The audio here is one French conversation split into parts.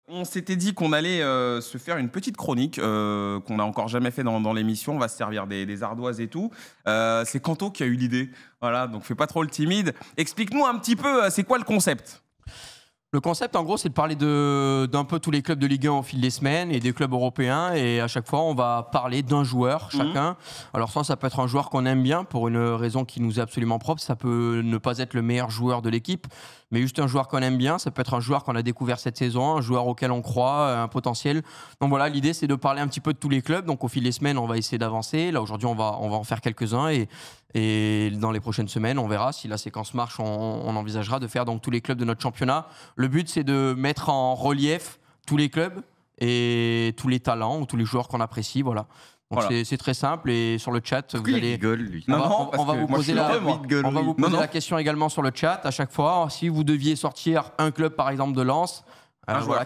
On s'était dit qu'on allait se faire une petite chronique qu'on n'a encore jamais fait dans l'émission. On va se servir des ardoises et tout. C'est Kanto qui a eu l'idée. Voilà, donc fais pas trop le timide. Explique-nous un petit peu, c'est quoi le concept ? Le concept, en gros, c'est de parler d'un peu tous les clubs de Ligue 1 au fil des semaines et des clubs européens. Et à chaque fois, on va parler d'un joueur chacun. Alors ça peut être un joueur qu'on aime bien pour une raison qui nous est absolument propre. Ça peut ne pas être le meilleur joueur de l'équipe, mais juste un joueur qu'on aime bien. Ça peut être un joueur qu'on a découvert cette saison, un joueur auquel on croit, un potentiel. Donc voilà, l'idée, c'est de parler un petit peu de tous les clubs. Donc au fil des semaines, on va essayer d'avancer. Là, aujourd'hui, on va en faire quelques-uns. Et dans les prochaines semaines, on verra si la séquence marche, on envisagera de faire donc tous les clubs de notre championnat. Le but, c'est de mettre en relief tous les clubs et tous les talents ou tous les joueurs qu'on apprécie. Voilà. Donc c'est très simple. Et sur le chat, vous allez. Rigole, lui. On va vous poser la question également sur le chat à chaque fois. Si vous deviez sortir un club, par exemple, de Lens.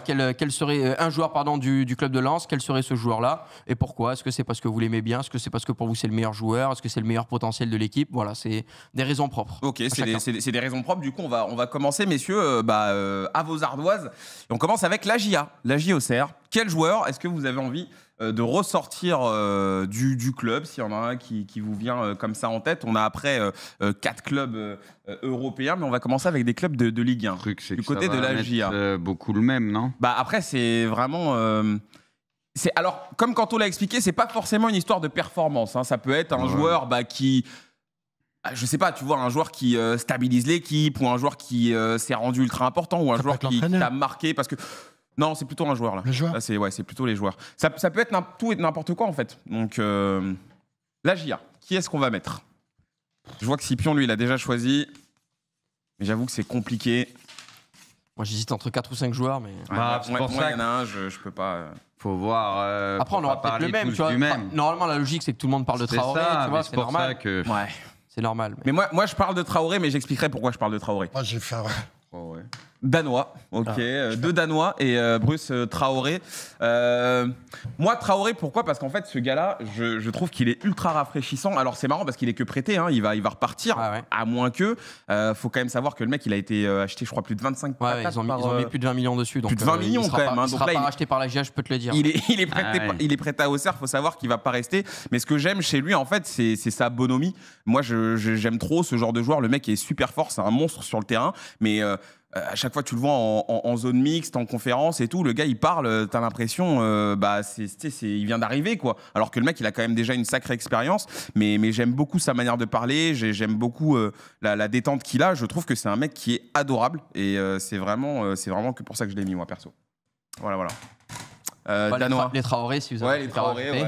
Quel serait un joueur du club de Lens, quel serait ce joueur-là et pourquoi ? Est-ce que c'est parce que vous l'aimez bien ? Est-ce que c'est parce que pour vous c'est le meilleur joueur ? Est-ce que c'est le meilleur potentiel de l'équipe ? Voilà, c'est des raisons propres. Ok, c'est des raisons propres. Du coup, on va commencer, messieurs, à vos ardoises. Et on commence avec la Auxerre. Quel joueur est-ce que vous avez envie de ressortir du club, s'il y en a un qui vous vient comme ça en tête? On a après 4 clubs européens, mais on va commencer avec des clubs de Ligue 1. Du côté de la GIA. Beaucoup le même, non? Après, c'est vraiment... alors, comme Kanto l'a expliqué, c'est pas forcément une histoire de performance. Hein. Ça peut être un joueur qui... Je sais pas, tu vois, un joueur qui stabilise l'équipe, ou un joueur qui s'est rendu ultra important, ou un joueur qui t'a marqué, parce que... Non, c'est plutôt un joueur, là. Le joueur. Là, c'est plutôt les joueurs. Ça peut être tout et n'importe quoi, en fait. Donc, la GIA, qui est-ce qu'on va mettre? Je vois que Scipion, lui, il a déjà choisi. Mais j'avoue que c'est compliqué. Moi, j'hésite entre 4 ou 5 joueurs, mais... Moi, il y en a un, je peux pas... Faut voir... Après, on aura peut-être le même, tu vois. Normalement, la logique, c'est que tout le monde parle de Traoré, tu vois, c'est normal. Ouais. C'est normal. Mais moi, je parle de Traoré, mais j'expliquerai pourquoi je parle de Traoré. Moi, je vais faire... Danois, ok. 2 Danois et Bruce Traoré. Moi, Traoré, pourquoi? Parce qu'en fait, ce gars-là, je trouve qu'il est ultra rafraîchissant. Alors, c'est marrant parce qu'il est que prêté, hein, il va repartir, à moins que. Faut quand même savoir que le mec, il a été acheté, je crois, plus de 25 ils ont mis plus de 20 millions dessus. Donc, plus de 20 millions quand même. Il sera pas racheté par la GIA, je peux te le dire. Il est prêté à Auxerre, faut savoir qu'il va pas rester. Mais ce que j'aime chez lui, en fait, c'est sa bonhomie. Moi, j'aime trop ce genre de joueur. Le mec est super fort, c'est un monstre sur le terrain. Mais à chaque fois, tu le vois en zone mixte, en conférence et tout. Le gars, il parle, t'as l'impression, il vient d'arriver, quoi. Alors que le mec, il a quand même déjà une sacrée expérience. Mais j'aime beaucoup sa manière de parler. J'aime beaucoup la détente qu'il a. Je trouve que c'est un mec qui est adorable. Et c'est vraiment que pour ça que je l'ai mis, moi, perso. Voilà. Danois. Les Traoré, si vous avez les Traoré,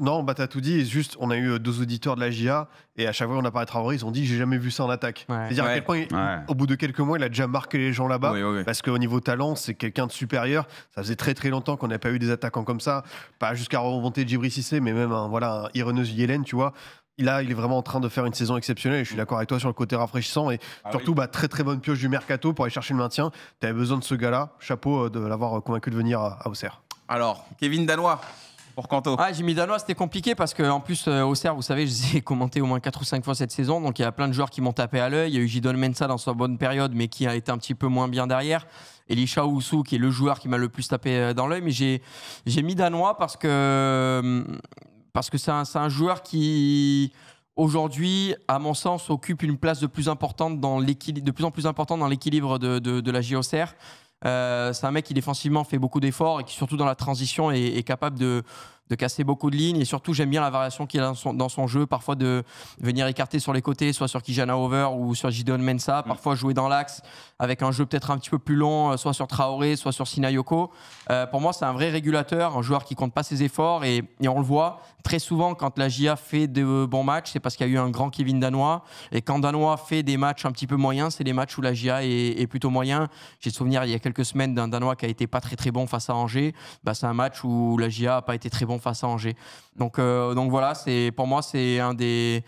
Non, t'as tout dit. Juste, on a eu 2 auditeurs de la GIA et à chaque fois qu'on a parlé de Traoré, ils ont dit j'ai jamais vu ça en attaque. C'est-à-dire à quel point, au bout de quelques mois, il a déjà marqué les gens là-bas. Parce qu'au niveau talent, c'est quelqu'un de supérieur. Ça faisait très très longtemps qu'on n'a pas eu des attaquants comme ça. Pas jusqu'à remonter Djibril Cissé, mais même un Ireneus Yelen, tu vois. Il est vraiment en train de faire une saison exceptionnelle et je suis d'accord avec toi sur le côté rafraîchissant et surtout très très bonne pioche du mercato pour aller chercher le maintien. Tu avais besoin de ce gars-là, chapeau de l'avoir convaincu de venir à Auxerre. Alors, Kevin Danois pour Kanto. J'ai mis Danois, c'était compliqué parce qu'en plus Auxerre, vous savez, je les ai commenté au moins 4 ou 5 fois cette saison, donc il y a plein de joueurs qui m'ont tapé à l'œil. Il y a eu Jidon Mensah dans sa bonne période mais qui a été un petit peu moins bien derrière. Elisha Oussou qui est le joueur qui m'a le plus tapé dans l'œil, mais j'ai mis Danois parce que c'est un joueur qui, aujourd'hui, à mon sens, occupe une place de plus en plus importante dans l'équilibre de la GIA Auxerre. C'est un mec qui défensivement fait beaucoup d'efforts et qui, surtout dans la transition, est capable de casser beaucoup de lignes. Et surtout, j'aime bien la variation qu'il a dans son jeu, parfois de venir écarter sur les côtés, soit sur Kijana Over ou sur Jidon Mensah, parfois jouer dans l'axe avec un jeu peut-être un petit peu plus long, soit sur Traoré, soit sur Sinayoko. Pour moi, c'est un vrai régulateur, un joueur qui compte pas ses efforts et on le voit très souvent quand la GIA fait de bons matchs, c'est parce qu'il y a eu un grand Kevin Danois. Et quand Danois fait des matchs un petit peu moyens, c'est des matchs où la GIA est plutôt moyen. J'ai le souvenir il y a quelques semaines d'un Danois qui a été pas très très bon face à Angers. C'est un match où la GIA a pas été très bon face à Angers. Donc voilà, pour moi c'est un des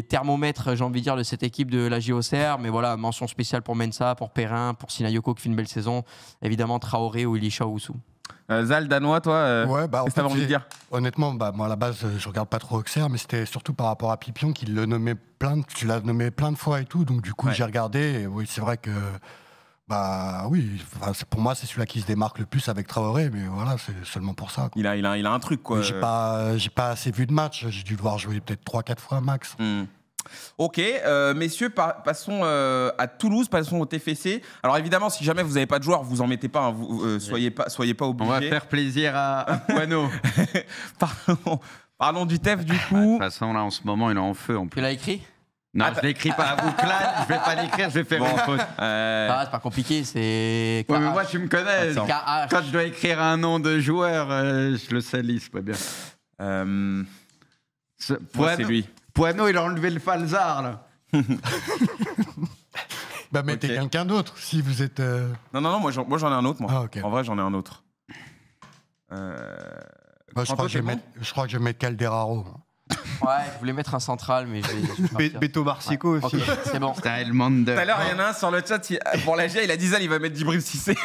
thermomètres, j'ai envie de dire, de cette équipe de la GIA Auxerre. Mais voilà, mention spéciale pour Mensah, pour Perrin, pour Sinayoko qui fait une belle saison. Évidemment Traoré ou Elisha Oussou. Zal, Danois, toi, qu'est-ce que tu avais envie de dire? Honnêtement, moi à la base, je regarde pas trop Auxerre, mais c'était surtout par rapport à Pipion qui le nommait tu l'as nommé plein de fois et tout, donc du coup j'ai regardé, et oui, c'est vrai que Bah oui, pour moi c'est celui-là qui se démarque le plus avec Traoré, mais voilà, c'est seulement pour ça. Il a un truc quoi. J'ai pas assez vu de match, j'ai dû le voir jouer peut-être 3-4 fois max. Ok, messieurs, passons à Toulouse, passons au TFC. Alors évidemment, si jamais vous n'avez pas de joueurs, vous en mettez pas, hein, soyez pas obligés. On va faire plaisir à Poineau. Parlons du TEF du coup. De toute façon, là en ce moment, il est en feu. Tu l'as écrit? Non, je l'écris pas à Bouclane, je vais pas l'écrire, je vais faire une faute. C'est pas compliqué, c'est. Ouais, mais moi, tu me connais. Quand je dois écrire un nom de joueur, je le salis, c'est pas bien. C'est lui. Poineau, il a enlevé le falzar, là. Bah, mettez quelqu'un d'autre, si vous êtes... Non, moi j'en ai un autre, moi. Ah, okay. En vrai, j'en ai un autre. Je crois que je vais mettre Calderaro. Ouais, je voulais mettre un central, mais je vais Beto Marsico aussi. Okay, c'est bon. Tout à l'heure, il y en a un sur le chat, pour la GIA, il a dit ça, il va mettre Djibril Cissé.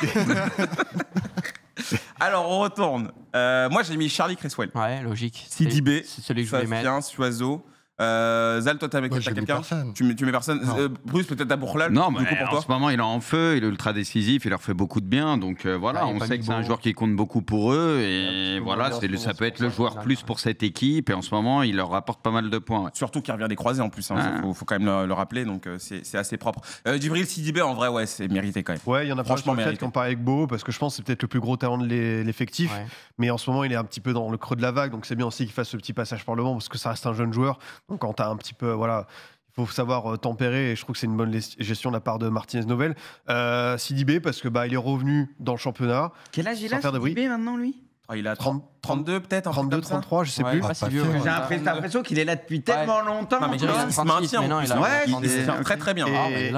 Alors, on retourne. Moi, j'ai mis Charlie Cresswell. Ouais, logique. Sidibé, c'est celui que je voulais mettre. Suazo. Zal, toi, t'as quelqu'un? Tu mets personne. Bruce, peut-être à Bourlal. Non, mais en ce moment, il est en feu, il est ultra décisif, il leur fait beaucoup de bien. Donc voilà, on sait que c'est un joueur qui compte beaucoup pour eux. Et voilà, ça peut être le joueur plus pour cette équipe. Et en ce moment, il leur rapporte pas mal de points. Ouais. Surtout qu'il revient des croisés en plus. Faut quand même le rappeler. Donc c'est assez propre. Djibril Sidibé, en vrai, ouais, c'est mérité quand même. Ouais, il y en a franchement mérité. Comparé avec Beau, parce que je pense que c'est peut-être le plus gros talent de l'effectif. Ouais. Mais en ce moment, il est un petit peu dans le creux de la vague. Donc c'est bien aussi qu'il fasse ce petit passage par le banc, parce que ça reste un jeune joueur. Donc quand t'as un petit peu, voilà, il faut savoir tempérer, et je trouve que c'est une bonne gestion de la part de Martinez Novel. Sidibé, parce que il est revenu dans le championnat. Quel âge il a, Sidibé, maintenant, lui? Il a 32 peut-être, 32, 33, je sais plus. J'ai l'impression qu'il est là depuis tellement longtemps. Non, mais il se maintient. Il se fait très très bien.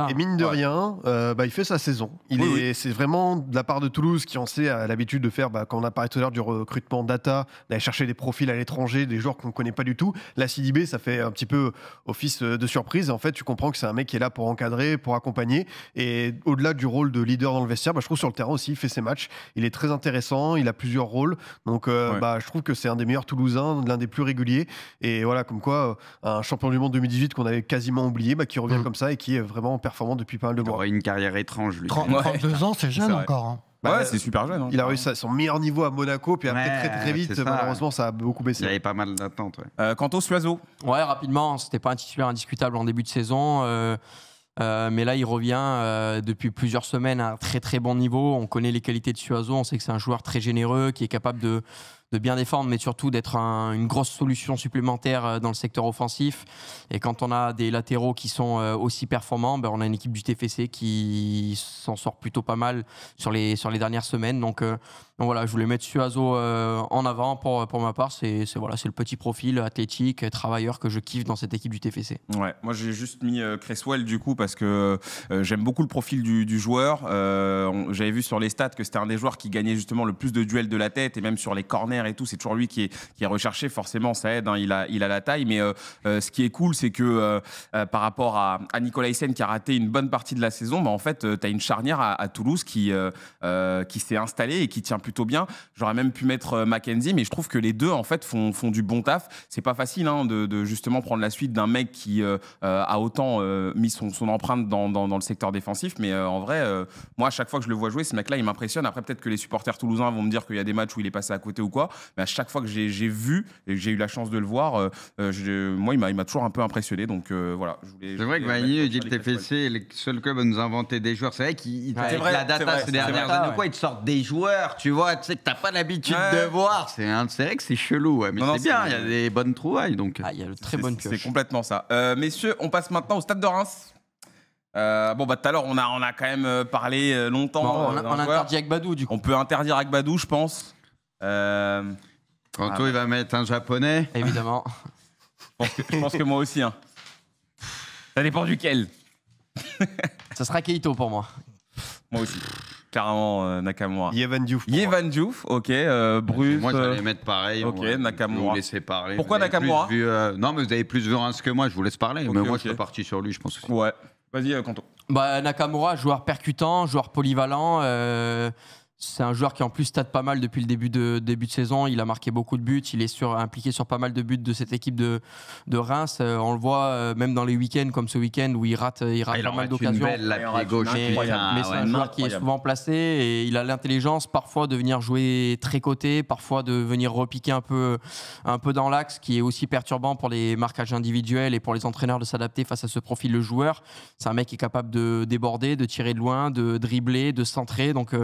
Et mine de rien, il fait sa saison. C'est vraiment de la part de Toulouse qui en sait à l'habitude de faire, quand on a parlé tout à l'heure du recrutement data, d'aller chercher des profils à l'étranger, des joueurs qu'on ne connaît pas du tout. La Sidibé, ça fait un petit peu office de surprise. Et en fait, tu comprends que c'est un mec qui est là pour encadrer, pour accompagner. Et au-delà du rôle de leader dans le vestiaire, je trouve sur le terrain aussi, il fait ses matchs. Il est très intéressant, il a plusieurs rôles. Donc je trouve que c'est un des meilleurs Toulousains, l'un des plus réguliers. Et voilà, comme quoi, un champion du monde 2018 qu'on avait quasiment oublié, qui revient comme ça et qui est vraiment performant depuis pas mal de mois. Il aurait une carrière étrange, lui. 32 ans, c'est jeune encore. Ouais, c'est super jeune. Il a réussi son meilleur niveau à Monaco, puis après très vite, malheureusement, ça a beaucoup baissé. Il y avait pas mal d'attentes. Quant au Suazo. Ouais, rapidement, c'était pas un titulaire indiscutable en début de saison. Mais là, il revient depuis plusieurs semaines à un très très bon niveau. On connaît les qualités de Suazo, on sait que c'est un joueur très généreux, qui est capable de bien défendre, mais surtout d'être une grosse solution supplémentaire dans le secteur offensif. Et quand on a des latéraux qui sont aussi performants, on a une équipe du TFC qui s'en sort plutôt pas mal sur les dernières semaines. Donc voilà, je voulais mettre Suazo en avant pour ma part. C'est le petit profil athlétique, travailleur que je kiffe dans cette équipe du TFC. Ouais, moi j'ai juste mis Cresswell du coup parce que j'aime beaucoup le profil du joueur. J'avais vu sur les stats que c'était un des joueurs qui gagnait justement le plus de duels de la tête, et même sur les corners et tout, c'est toujours lui qui est recherché. Forcément, ça aide, il a la taille. Mais ce qui est cool, c'est que par rapport à Nicolas Hyssen qui a raté une bonne partie de la saison, en fait, tu as une charnière à Toulouse qui s'est installée et qui tient plutôt bien. J'aurais même pu mettre Mackenzie, mais je trouve que les deux en fait font du bon taf. C'est pas facile de justement prendre la suite d'un mec qui a autant mis son empreinte dans le secteur défensif. Mais en vrai, moi, à chaque fois que je le vois jouer, ce mec-là, il m'impressionne. Après, peut-être que les supporters toulousains vont me dire qu'il y a des matchs où il est passé à côté ou quoi. Mais à chaque fois que j'ai vu et que j'ai eu la chance de le voir, moi, il m'a toujours un peu impressionné. Donc voilà. C'est vrai que Vanier dit le TFC est le seul club à nous inventer des joueurs. C'est vrai qu'il avec la data ces dernières années, ils te sortent des joueurs, tu vois, tu sais que t'as pas l'habitude de voir. C'est vrai que c'est chelou, mais c'est bien. Il y a des bonnes trouvailles. Donc il y a de très bonnes pioches. C'est complètement ça. Messieurs, on passe maintenant au Stade de Reims. Tout à l'heure, on a quand même parlé longtemps. On interdit Agbadou, du coup. On peut interdire Agbadou, je pense. Kanto, il va mettre un japonais. Évidemment. Je pense que moi aussi. Ça dépend duquel. Ça sera Keito pour moi. Moi aussi. Clairement, Nakamura. Yevan Diouf, ok. Bruce. Moi, j'allais mettre pareil. Ok, Nakamura. Vous laissez parler. Pourquoi Nakamura Non, mais vous avez plus vu Reims que moi, je vous laisse parler. Okay, mais moi, je suis parti sur lui, je pense aussi. Ouais. Vas-y, Kanto. Nakamura, joueur percutant, joueur polyvalent. C'est un joueur qui en plus state pas mal depuis le début de saison. Il a marqué beaucoup de buts. Il est impliqué sur pas mal de buts de cette équipe de Reims. On le voit même dans les week-ends comme ce week-end où il rate pas mal d'occasions. Mais c'est un joueur qui est souvent placé et il a l'intelligence parfois de venir jouer tricoté, parfois de venir repiquer un peu dans l'axe, qui est aussi perturbant pour les marquages individuels et pour les entraîneurs de s'adapter face à ce profil de joueur. C'est un mec qui est capable de déborder, de tirer de loin, de dribbler, de centrer. Donc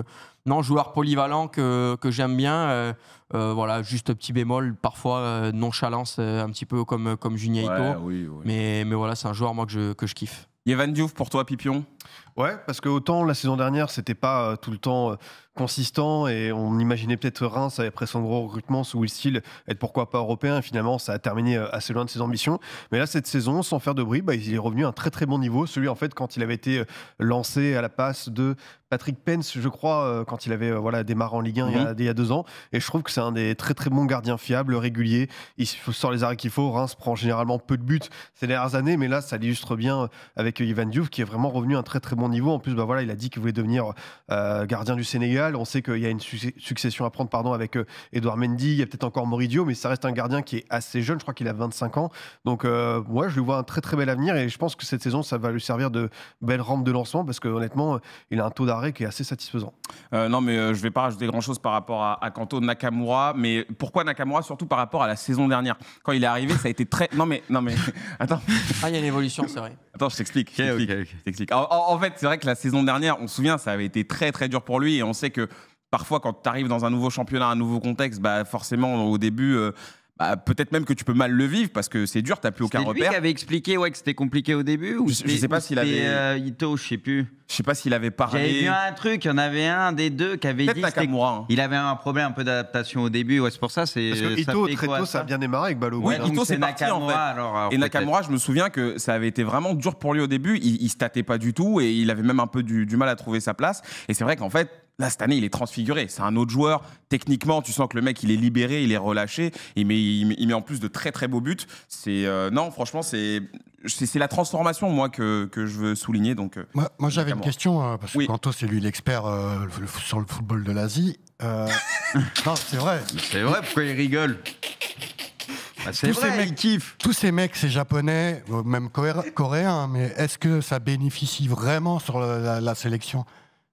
non, joueur polyvalent que j'aime bien. Voilà, juste petit bémol, parfois nonchalance un petit peu comme Juninho Ito. Oui. Mais voilà, c'est un joueur moi que je kiffe. Yvan Diouf pour toi, Pipion? Ouais, parce que autant la saison dernière, c'était pas tout le temps consistant et on imaginait peut-être Reims après son gros recrutement sous Will Steele être pourquoi pas européen, et finalement ça a terminé assez loin de ses ambitions. Mais là, cette saison, sans faire de bruit, il est revenu à un très très bon niveau, celui en fait quand il avait été lancé à la passe de Patrick Pence, je crois, quand il avait démarré en Ligue 1 il y a 2 ans. Et je trouve que c'est un des très très bons gardiens fiables, réguliers. Il sort les arrêts qu'il faut. Reims prend généralement peu de buts ces dernières années, mais là ça l'illustre bien avec Yvan Diouf qui est vraiment revenu à un très très bon niveau. En plus, il a dit qu'il voulait devenir gardien du Sénégal. On sait qu'il y a une succession à prendre avec Edouard Mendy, il y a peut-être encore Moridio, mais ça reste un gardien qui est assez jeune, je crois qu'il a 25 ans. Donc je lui vois un très très bel avenir et je pense que cette saison, ça va lui servir de belle rampe de lancement parce qu'honnêtement, il a un taux d'arrêt qui est assez satisfaisant. Non, mais je ne vais pas rajouter grand-chose par rapport à Kanto Nakamura, mais pourquoi Nakamura? Surtout par rapport à la saison dernière. Quand il est arrivé, ça a été très... Non mais, attends. Ah, il y a une évolution, c'est vrai. Attends, je t'explique. En fait, c'est vrai que la saison dernière, on se souvient, ça avait été très très dur pour lui et on sait que parfois, quand tu arrives dans un nouveau championnat, un nouveau contexte, forcément, au début, peut-être même que tu peux mal le vivre parce que c'est dur, tu n'as plus aucun repère. C'est lui qui avait expliqué que c'était compliqué au début ou je sais pas s'il avait... Ito, je sais plus. Je sais pas s'il avait parlé. J'avais vu un truc, il y en avait un des deux qui avait dit qu'il avait un problème un peu d'adaptation au début. Ouais, c'est pour ça. Parce que Ito, très tôt, ça a bien démarré avec Balogun. Oui, Ito, c'est parti en fait. Alors, et Nakamura, je me souviens que ça avait été vraiment dur pour lui au début. Il se tâtait pas du tout et il avait même un peu du mal à trouver sa place. Et c'est vrai qu'en fait, là, cette année, il est transfiguré. C'est un autre joueur. Techniquement, tu sens que le mec, il est libéré, il est relâché. Il met en plus de très, très beaux buts. Non, franchement, c'est la transformation, moi, que je veux souligner. Donc, moi j'avais une question, parce que Kanto, c'est lui l'expert sur le football de l'Asie. Non, c'est vrai. C'est vrai, pourquoi il rigole? C'est vrai, il kiffe. Tous ces mecs, c'est japonais, même coréens, mais est-ce que ça bénéficie vraiment sur la sélection?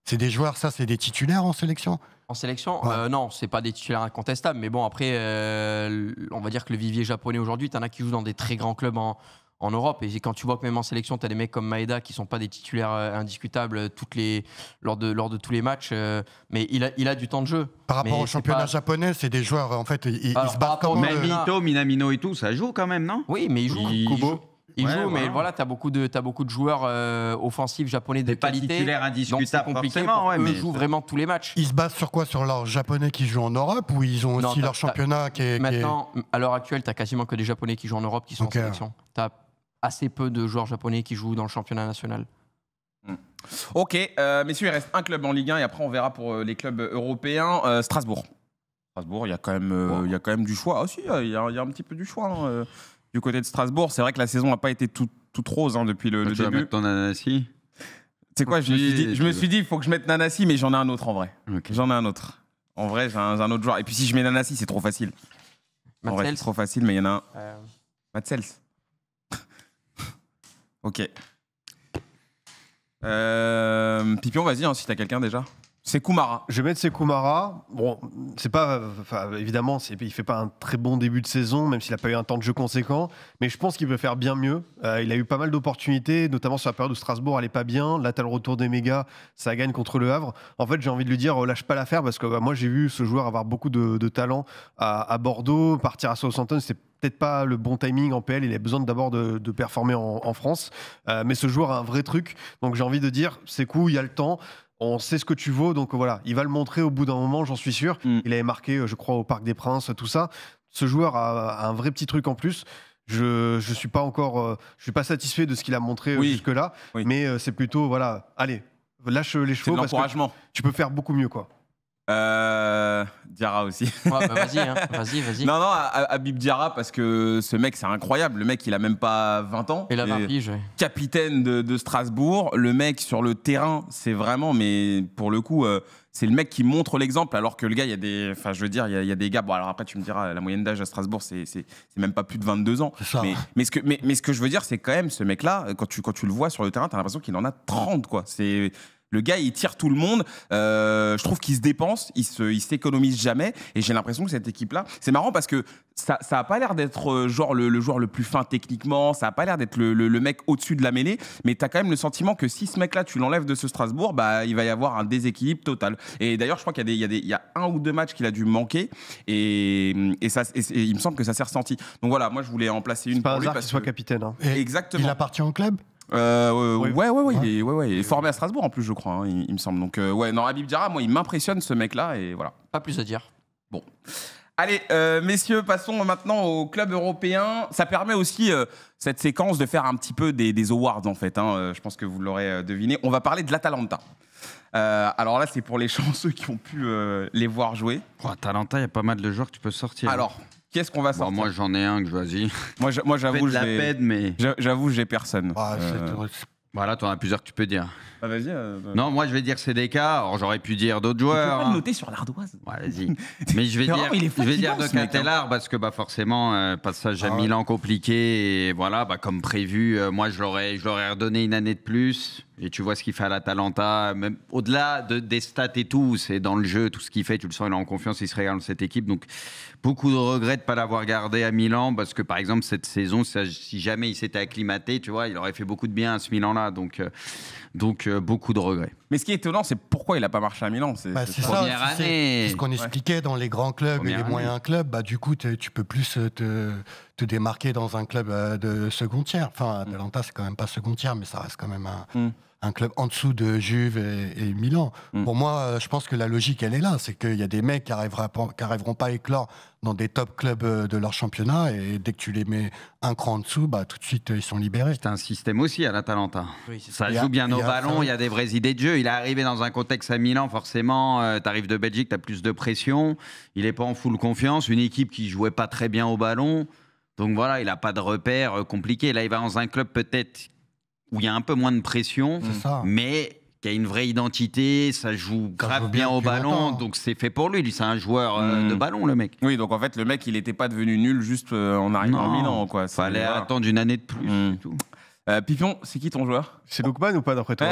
C'est des joueurs, ça, c'est des titulaires en sélection? En sélection, non, c'est pas des titulaires incontestables. Mais bon, après, on va dire que le vivier japonais aujourd'hui, t'en as qui jouent dans des très grands clubs en Europe. Et quand tu vois que même en sélection, t'as des mecs comme Maeda qui sont pas des titulaires indiscutables lors de tous les matchs. Mais il a du temps de jeu. Par rapport au championnat japonais, c'est des joueurs, en fait, ils se battent comme... Même Ito, Minamino et tout, ça joue quand même, non? Oui, mais ils jouent. Kubo. Il joue, mais voilà, t'as beaucoup de joueurs offensifs japonais de qualité. Pas titulaire indiscutable, donc c'est compliqué forcément. Eux jouent vraiment tous les matchs. Ils se basent sur quoi? Sur leurs japonais qui jouent en Europe ou ils ont aussi leur championnat qui est... Maintenant, à l'heure actuelle, t'as quasiment que des japonais qui jouent en Europe qui sont en sélection. T'as assez peu de joueurs japonais qui jouent dans le championnat national. Ok, messieurs, il reste un club en Ligue 1 et après on verra pour les clubs européens. Strasbourg. Strasbourg, il y a quand même du choix. Ah si, il y a un petit peu du choix. Du côté de Strasbourg, c'est vrai que la saison n'a pas été toute rose depuis le début. Tu vas mettre ton Nanasi? C'est quoi? Je me suis dit, il faut que je mette Nanasi, mais j'en ai un autre en vrai. Okay. J'en ai un autre. En vrai, j'ai un autre joueur. Et puis si je mets Nanasi, c'est trop facile. En vrai, c'est trop facile, mais il y en a un. Matsels. Ok. Pipion, vas-y, si t'as quelqu'un déjà. C'est Koumara. Je vais mettre c'est Koumara. Bon, c'est pas, évidemment, il fait pas un très bon début de saison, même s'il a pas eu un temps de jeu conséquent. Mais je pense qu'il peut faire bien mieux. Il a eu pas mal d'opportunités, notamment sur la période où Strasbourg allait pas bien. Là, t'as le retour des mégas, ça gagne contre le Havre. En fait, j'ai envie de lui dire, lâche pas l'affaire, parce que moi, j'ai vu ce joueur avoir beaucoup de talent à Bordeaux, partir à Southampton, c'est peut-être pas le bon timing en PL, il a besoin d'abord de performer en France. Mais ce joueur a un vrai truc, donc j'ai envie de dire, c'est cool, il y a le temps. On sait ce que tu vaux, donc voilà, il va le montrer au bout d'un moment, j'en suis sûr. Il avait marqué, je crois, au Parc des Princes, tout ça. Ce joueur a un vrai petit truc en plus. Je suis pas encore, je suis pas satisfait de ce qu'il a montré jusque-là, mais c'est plutôt, voilà, allez, lâche les chevaux parce que tu peux faire beaucoup mieux, quoi. Diarra aussi. Ouais, bah vas-y. Non, Habib Diarra, parce que ce mec, c'est incroyable. Le mec, il a même pas 20 ans. Et la 20 piges, ouais. Capitaine de Strasbourg. Le mec, sur le terrain, c'est vraiment, mais pour le coup, c'est le mec qui montre l'exemple, alors que le gars, il y a des... Enfin, je veux dire, il y a des gars... Bon, alors après, tu me diras, la moyenne d'âge à Strasbourg, c'est même pas plus de 22 ans. Mais ce que je veux dire, c'est quand même, ce mec-là, quand tu le vois sur le terrain, t'as l'impression qu'il en a 30, quoi. Le gars, il tire tout le monde. Je trouve qu'il se dépense, il s'économise jamais. Et j'ai l'impression que cette équipe-là, c'est marrant parce que ça a pas l'air d'être genre le joueur le plus fin techniquement. Ça a pas l'air d'être le mec au-dessus de la mêlée. Mais t'as quand même le sentiment que si ce mec-là, tu l'enlèves de ce Strasbourg, bah il va y avoir un déséquilibre total. Et d'ailleurs, je crois qu'il y a 1 ou 2 matchs qu'il a dû manquer. Et il me semble que ça s'est ressenti. Donc voilà, moi je voulais en placer une pour lui parce qu'il soit capitaine. Hein. Exactement. Il appartient au club. Ouais. Il est formé à Strasbourg en plus, je crois, hein, il me semble. Donc non, Habib Diarra, moi, il m'impressionne ce mec-là et voilà. Pas plus à dire. Bon, allez, messieurs, passons maintenant au club européen. Ça permet aussi cette séquence de faire un petit peu des awards en fait. Hein. Je pense que vous l'aurez deviné. On va parler de l'Atalanta. Alors là, c'est pour les chanceux qui ont pu les voir jouer. Atalanta, il y a pas mal de joueurs que tu peux sortir. Alors. Qu'est-ce qu'on va sortir ? Moi, j'en ai un que je choisis. Moi, j'avoue, j'avoue, j'ai personne. Voilà, tu en as plusieurs que tu peux dire. Ah, vas-y. Non, moi, je vais dire CDK. Alors, j'aurais pu dire d'autres joueurs. Tu peux pas le noter sur l'ardoise. Ouais, vas-y. Mais je vais dire de Catellar parce que forcément, passage à Milan compliqué. Et voilà, comme prévu, moi, je l'aurais redonné une année de plus. Et tu vois ce qu'il fait à l'Atalanta, même au-delà des stats et tout, c'est dans le jeu, tout ce qu'il fait, tu le sens, il est en confiance, il se régale dans cette équipe. Donc, beaucoup de regrets de ne pas l'avoir gardé à Milan, parce que par exemple, cette saison, si jamais il s'était acclimaté, tu vois, il aurait fait beaucoup de bien à ce Milan-là. Donc beaucoup de regrets. Mais ce qui est étonnant, c'est pourquoi il n'a pas marché à Milan. C'est ce qu'on expliquait dans les grands clubs et les moyens clubs. Du coup, tu peux plus te démarquer dans un club de second tiers. Enfin, Atalanta, c'est quand même pas second tiers, mais ça reste quand même un club en dessous de Juve et Milan. Pour moi, je pense que la logique, elle est là. C'est qu'il y a des mecs qui arriveront pas à éclore dans des top clubs de leur championnat, et dès que tu les mets un cran en dessous, tout de suite, ils sont libérés. C'est un système aussi à l'Atalanta. Oui, ça joue bien au ballon, il y a des vraies idées de jeu. Il est arrivé dans un contexte à Milan, forcément, tu arrives de Belgique, tu as plus de pression. Il n'est pas en full confiance. Une équipe qui jouait pas très bien au ballon. Donc voilà, il n'a pas de repères compliqués. Là, il va dans un club peut-être où il y a un peu moins de pression, mais qui a une vraie identité, ça joue grave bien au ballon, donc c'est fait pour lui. Lui, c'est un joueur de ballon, le mec. Oui, donc en fait, le mec, il n'était pas devenu nul juste en arrivant à Milan, quoi. Fallait attendre une année de plus, c'est tout. Pipion, c'est qui ton joueur ? C'est Lookman ou pas d'après toi?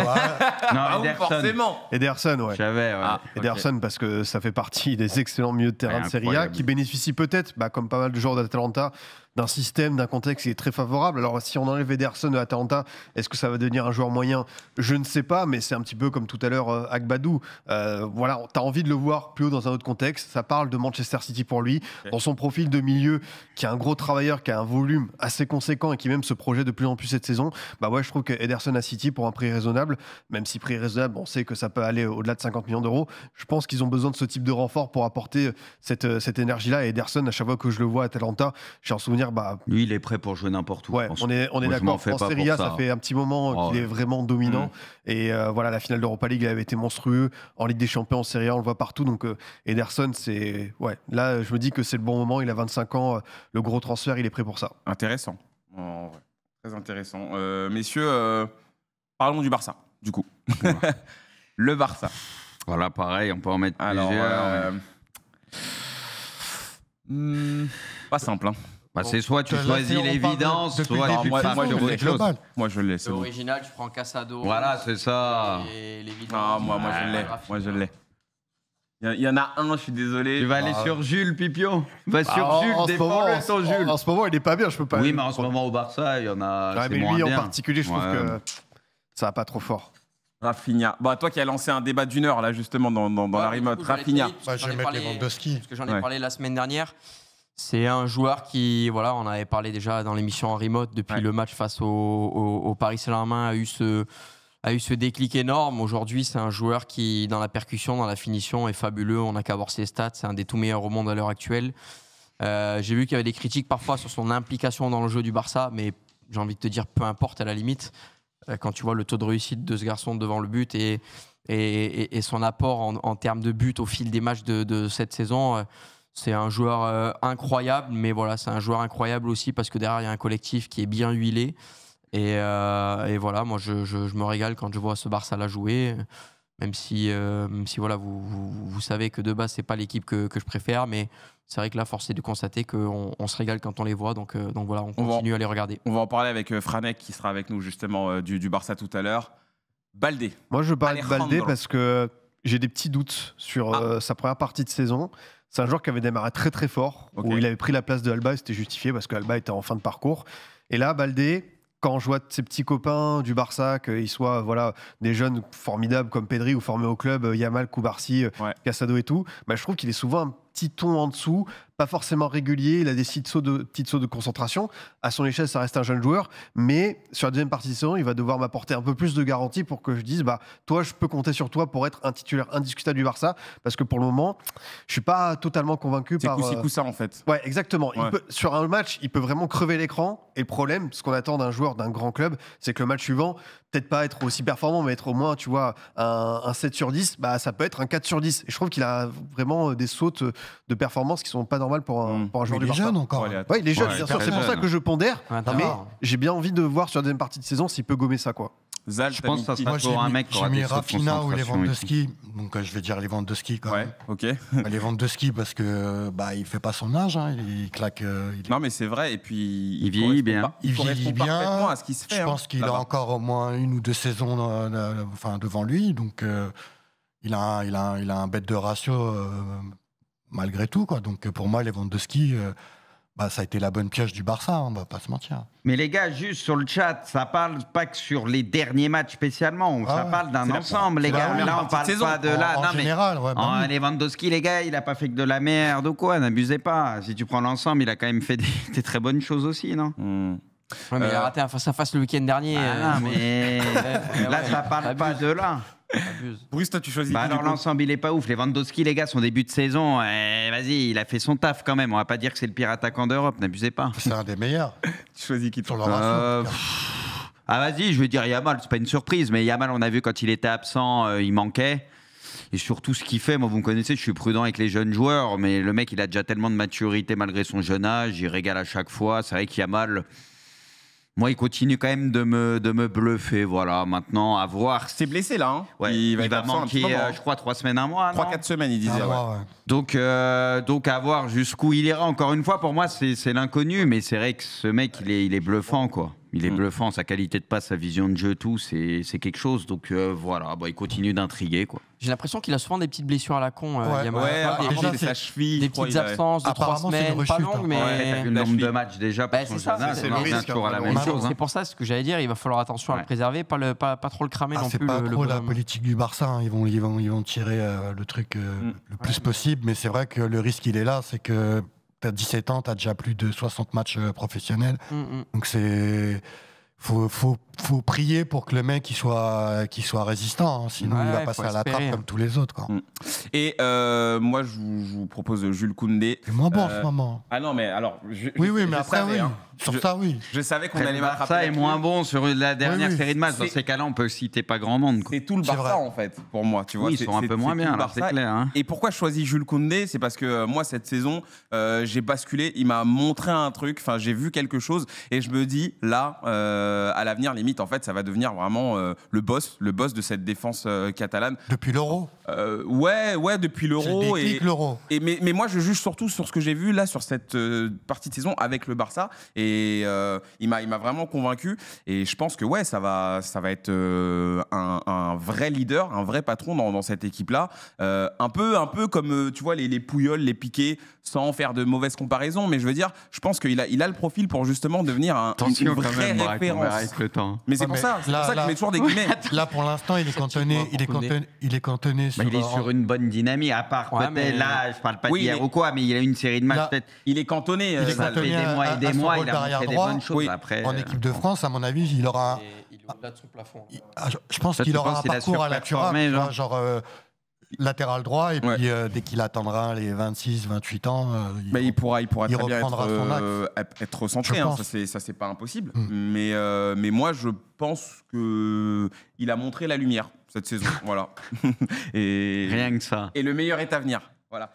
Non, Ederson. Forcément. Ederson, ouais. J'avais, Ederson, parce que ça fait partie des excellents milieux de terrain de Serie A qui bénéficient peut-être, comme pas mal de joueurs d'Atalanta, d'un système, d'un contexte qui est très favorable. Alors, si on enlève Ederson de Atalanta, est-ce que ça va devenir un joueur moyen ? Je ne sais pas, mais c'est un petit peu comme tout à l'heure Agbadou. Voilà, t'as envie de le voir plus haut dans un autre contexte. Ça parle de Manchester City pour lui. Dans son profil de milieu, qui est un gros travailleur, qui a un volume assez conséquent et qui même se projette de plus en plus cette saison, je trouve que Ederson à City, pour un prix raisonnable, même si prix raisonnable, on sait que ça peut aller au-delà de 50 millions d'euros, je pense qu'ils ont besoin de ce type de renfort pour apporter cette énergie-là. Et Ederson, à chaque fois que je le vois à Atalanta, j'ai en souvenir... Lui, il est prêt pour jouer n'importe où. Ouais, on est d'accord. En Serie A, ça fait un petit moment qu'il est vraiment dominant. Et voilà, la finale d'Europa League, il avait été monstrueux. En Ligue des Champions, en Serie A, on le voit partout. Donc Ederson, c'est... Ouais, là, je me dis que c'est le bon moment. Il a 25 ans. Le gros transfert, il est prêt pour ça. Intéressant. En vrai. Très intéressant. Messieurs, parlons du Barça, du coup. Le Barça. Voilà, pareil, on peut en mettre plusieurs. Pas simple, hein. C'est soit tu choisis l'évidence, soit tu pars sur autre chose. Moi, je l'ai. C'est original, tu prends Casado. Voilà, c'est ça. Moi, je l'ai. Il y en a un, je suis désolé. Tu vas aller sur Jules, Pipio. Va sur Jules, défends-le ton Jules. En ce moment, il est pas bien, je peux pas. Oui, mais en ce moment, au Barça, il y en a. Mais lui, en particulier, je trouve que ça va pas trop fort. Rafinha. Toi qui as lancé un débat d'1 heure, là, justement, dans la remote. Rafinha. Je vais mettre Lewandowski. Parce que j'en ai parlé la semaine dernière. C'est un joueur qui, voilà, on avait parlé déjà dans l'émission en remote depuis le match face au Paris Saint-Germain, a eu ce déclic énorme. Aujourd'hui, c'est un joueur qui, dans la percussion, dans la finition, est fabuleux. On n'a qu'à voir ses stats. C'est un des tout meilleurs au monde à l'heure actuelle. J'ai vu qu'il y avait des critiques parfois sur son implication dans le jeu du Barça, mais j'ai envie de te dire, peu importe à la limite. Quand tu vois le taux de réussite de ce garçon devant le but et et son apport en termes de buts au fil des matchs de cette saison. C'est un joueur incroyable, mais voilà, c'est un joueur incroyable aussi parce que derrière, il y a un collectif qui est bien huilé. Et voilà, moi, je me régale quand je vois ce Barça-là jouer, même si voilà, vous savez que de base, c'est pas l'équipe que je préfère, mais c'est vrai que là, force est de constater qu'on se régale quand on les voit. Donc voilà, on continue à les regarder. On va en parler avec Franek qui sera avec nous justement du Barça tout à l'heure. Baldé. Moi, je parle de Baldé parce que j'ai des petits doutes sur sa première partie de saison. C'est un joueur qui avait démarré très très fort, où il avait pris la place de Alba et c'était justifié parce qu'Alba était en fin de parcours. Et là, Baldé, quand je vois ses petits copains du Barça, qu'ils soient des jeunes formidables comme Pedri ou formés au club, Yamal, Koubarsi, Casado et tout, je trouve qu'il est souvent un petit ton en dessous, pas forcément régulier, il a des petits sauts de concentration. À son échelle, ça reste un jeune joueur, mais sur la deuxième partie de saison, il va devoir m'apporter un peu plus de garantie pour que je dise, toi, je peux compter sur toi pour être un titulaire indiscutable du Barça, parce que pour le moment, je suis pas totalement convaincu par... C'est coup-ci en fait. Ouais, exactement. Ouais. Sur un match, il peut vraiment crever l'écran, et le problème, ce qu'on attend d'un joueur d'un grand club, c'est que le match suivant, peut-être pas être aussi performant, mais être au moins, tu vois, un 7 sur 10, ça peut être un 4 sur 10. Et je trouve qu'il a vraiment des sautes de performance qui sont pas normales pour un joueur du Barça. Il est jeune encore. Ouais, il est jeune, bien sûr. C'est pour ça que je pondère. Mais j'ai bien envie de voir sur la deuxième partie de saison s'il peut gommer ça, quoi. Zal, je pense que ça sera pour un mec qui aura des Rafinha ou Lewandowski. Donc je vais dire Lewandowski quand même. Ok. Lewandowski parce que il fait pas son âge, il claque. Non mais c'est vrai et puis il vieillit bien. Il vieillit bien. À ce qui se fait. Je pense qu'il a encore au moins 1 ou 2 saisons devant lui, donc il a un bête de ratio malgré tout, quoi. Donc pour moi Lewandowski. Ça a été la bonne pioche du Barça, on va pas se mentir. Mais les gars, juste sur le chat, ça parle pas que sur les derniers matchs spécialement, ça parle d'un ensemble, les gars. Là, on parle pas de là. En général, Lewandowski, les gars, il a pas fait que de la merde ou quoi, n'abusez pas. Si tu prends l'ensemble, il a quand même fait des très bonnes choses aussi, non Ouais, mais il a raté un face-à-face le week-end dernier. Mais là, ça parle pas de là. Bruce, toi, tu choisis. Alors, l'ensemble, il est pas ouf. Lewandowski, les gars, son début de saison, vas-y, il a fait son taf quand même. On va pas dire que c'est le pire attaquant d'Europe, n'abusez pas. C'est un des meilleurs. Tu choisis qui sur le ratio. Vas-y, je vais dire Yamal, c'est pas une surprise, mais Yamal, on a vu quand il était absent, il manquait. Et surtout, ce qu'il fait, moi, vous me connaissez, je suis prudent avec les jeunes joueurs, mais le mec, il a déjà tellement de maturité malgré son jeune âge, il régale à chaque fois. C'est vrai qu'Yamal. Moi, il continue quand même de me bluffer. Voilà, maintenant, à voir. C'est blessé, là. Hein il va manquer, je crois, 3 semaines, 1 mois. 3-4 semaines, il disait. Donc, à voir jusqu'où il ira. Encore une fois, pour moi, c'est l'inconnu. Mais c'est vrai que ce mec, il est bluffant, quoi. Il est bluffant. Sa qualité de passe, sa vision de jeu, tout, c'est quelque chose. Donc, voilà, il continue d'intriguer, quoi. J'ai l'impression qu'il a souvent des petites blessures à la con. C'est sa cheville. Des petites absences de 3 semaines, pas longues, mais... Le nombre de matchs déjà pour son jeune âge, c'est toujours la même chose. C'est pour ça, ce que j'allais dire, il va falloir attention à le préserver, pas trop le cramer non plus. C'est pas trop la politique du Barça, ils vont tirer le truc le plus possible, mais c'est vrai que le risque, il est là, c'est que t'as 17 ans, t'as déjà plus de 60 matchs professionnels, donc c'est... Faut prier pour que le mec il soit résistant, hein, sinon il va passer à la trappe comme tous les autres, quoi. Et moi je vous propose Jules Koundé. C'est moins bon en ce moment. Ah non mais alors oui mais après savais, sur ça oui. Je savais qu'on allait m'attraper. Ça est moins bon sur la dernière série de matchs. Dans ces cas-là, on peut citer pas grand monde, quoi. C'est tout le Barça en fait pour moi, tu vois. Ils sont un peu moins bien, alors c'est clair. Hein. Et pourquoi je choisis Jules Koundé, c'est parce que moi cette saison j'ai basculé. Il m'a montré un truc. Enfin j'ai vu quelque chose et je me dis là à l'avenir limite en fait ça va devenir vraiment le boss de cette défense catalane. Depuis l'Euro. Ouais, depuis l'Euro. L'Euro. Mais moi, je juge surtout sur ce que j'ai vu là sur cette partie de saison avec le Barça. Et il m'a vraiment convaincu. Et je pense que ça va être un vrai leader, un vrai patron dans cette équipe-là. Un peu comme tu vois les Puyol, les Piqué, sans faire de mauvaises comparaisons. Mais je veux dire, je pense qu'il a le profil pour justement devenir une vraie référence. Avec le temps. Mais c'est pour ça que je mets toujours des guillemets. Là, pour l'instant, il est cantonné. Il est cantonné sur. Il est sur une bonne dynamique, à part peut-être là, je parle pas d'hier ou quoi, mais il a une série de matchs peut-être. Il est cantonné. Il est cantonné des mois, il a montré des bonnes choses. Après, en équipe de France, à mon avis, il aura. Il est au-delà de son plafond. Je pense qu'il aura un parcours à la Thuram, genre. latéral droit, et puis dès qu'il atteindra les 26, 28 ans, il pourra très bien être centré. Hein, ça, c'est pas impossible. Mais moi, je pense qu'il a montré la lumière cette saison. Voilà. Rien que ça. Et le meilleur est à venir. Voilà.